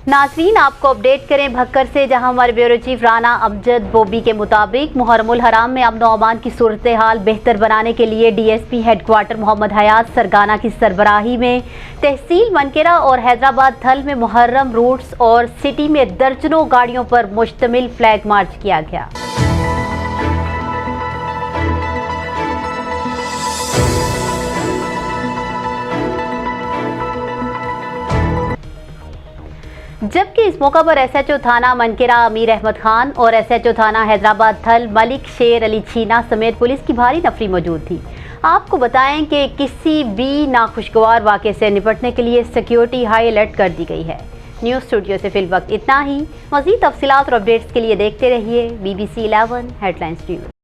नाज़रीन, आपको अपडेट करें भक्कर से, जहां हमारे ब्यूरो चीफ राना अमजद बोबी के मुताबिक मुहर्रमुल हराम में अमन व अमान की सूरत हाल बेहतर बनाने के लिए DSP हेडक्वार्टर मोहम्मद हयात सरगाना की सरबराही में तहसील मनकेरा और हैदराबाद थल में मुहर्रम रूट्स और सिटी में दर्जनों गाड़ियों पर मुश्तमिल फ्लैग मार्च किया गया। जबकि इस मौका पर SHO थाना मनकेरा अमीर अहमद खान और SHO थाना हैदराबाद थल मलिक शेर अली छीना समेत पुलिस की भारी नफरी मौजूद थी। आपको बताएं कि किसी भी नाखुशगवार वाक़े से निपटने के लिए सिक्योरिटी हाई अलर्ट कर दी गई है। न्यूज़ स्टूडियो से फिल वक्त इतना ही। मज़ीद तफसीलात और अपडेट्स के लिए देखते रहिए BBC 11 हेडलाइंस न्यूज़।